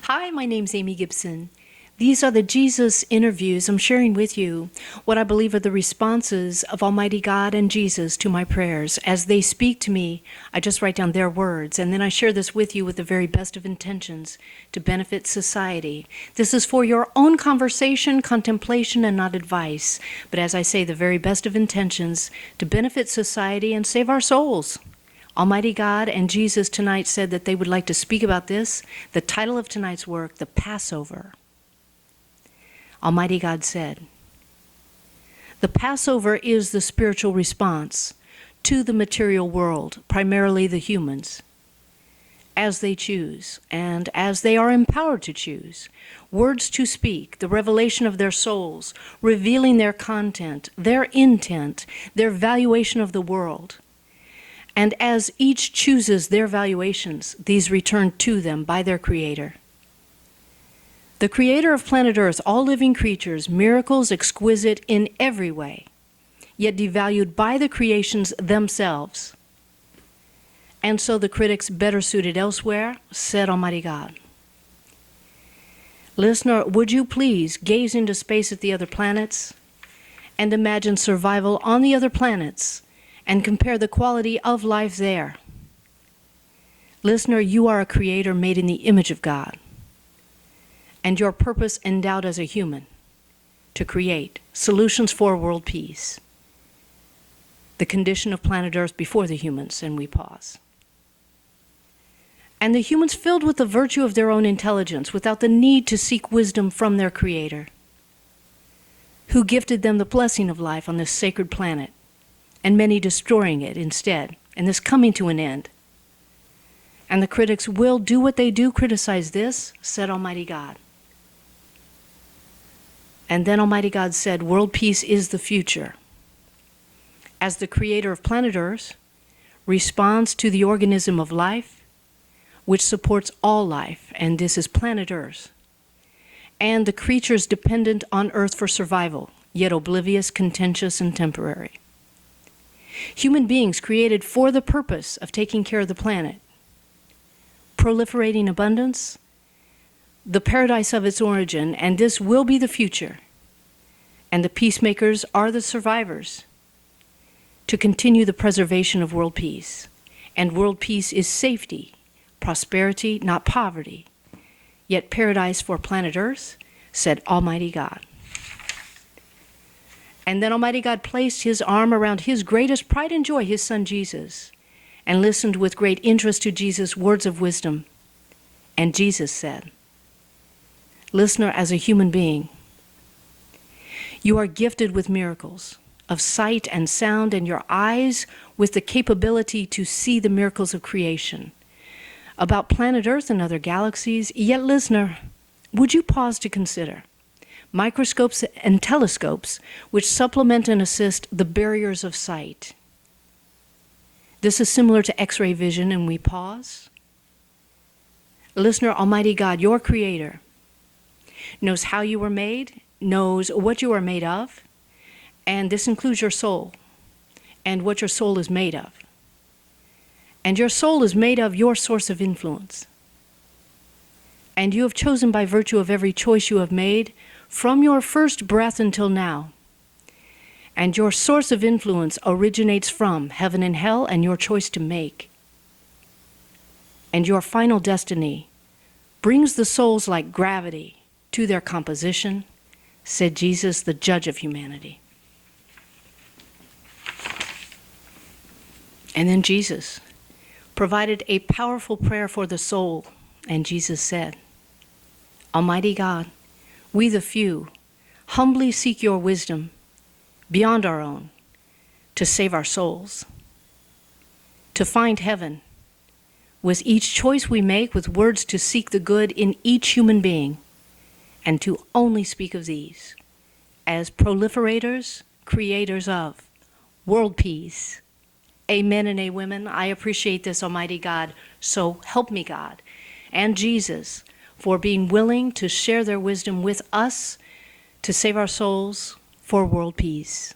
Hi, my name's Amy Gibson. These are the Jesus interviews. I'm sharing with you what I believe are the responses of Almighty God and Jesus to my prayers. As they speak to me, I just write down their words, and then I share this with you with the very best of intentions to benefit society. This is for your own conversation, contemplation, and not advice. But as I say, the very best of intentions to benefit society and save our souls. Almighty God and Jesus tonight said that they would like to speak about this. The title of tonight's work, The Passover. Almighty God said, the Passover is the spiritual response to the material world, primarily the humans, as they choose and as they are empowered to choose, words to speak, the revelation of their souls, revealing their content, their intent, their valuation of the world. And as each chooses their valuations, these return to them by their Creator. The Creator of planet Earth, all living creatures, miracles exquisite in every way, yet devalued by the creations themselves. And so the critics better suited elsewhere, said Almighty God. Listener, would you please gaze into space at the other planets and imagine survival on the other planets and compare the quality of life there? Listener, you are a creator made in the image of God, and your purpose endowed as a human to create solutions for world peace, the condition of planet Earth before the humans, and we pause. And the humans filled with the virtue of their own intelligence without the need to seek wisdom from their Creator, who gifted them the blessing of life on this sacred planet, and many destroying it instead, and this coming to an end. And the critics will do what they do, criticize this, said Almighty God. And then Almighty God said, world peace is the future. As the Creator of planet Earth responds to the organism of life, which supports all life, and this is planet Earth, and the creatures dependent on Earth for survival, yet oblivious, contentious, and temporary. Human beings created for the purpose of taking care of the planet, proliferating abundance, the paradise of its origin, and this will be the future. And the peacemakers are the survivors to continue the preservation of world peace. And world peace is safety, prosperity, not poverty, yet paradise for planet Earth, said Almighty God. And then Almighty God placed his arm around his greatest pride and joy, his son Jesus, and listened with great interest to Jesus' words of wisdom. And Jesus said, listener, as a human being, you are gifted with miracles of sight and sound, and your eyes with the capability to see the miracles of creation about planet Earth and other galaxies. Yet, listener, would you pause to consider microscopes and telescopes which supplement and assist the barriers of sight? This is similar to X-ray vision, and we pause. Listener, Almighty God, your Creator, knows how you were made, knows what you are made of, and this includes your soul and what your soul is made of. And your soul is made of your source of influence. And you have chosen by virtue of every choice you have made from your first breath until now. And your source of influence originates from heaven and hell and your choice to make. And your final destiny brings the souls like gravity to their composition, said Jesus, the judge of humanity. And then Jesus provided a powerful prayer for the soul, and Jesus said, Almighty God, we the few humbly seek your wisdom beyond our own to save our souls, to find heaven with each choice we make, with words to seek the good in each human being, and to only speak of these as proliferators, creators of world peace. Amen and amen. I appreciate this, Almighty God. So help me, God, and Jesus, for being willing to share their wisdom with us to save our souls for world peace.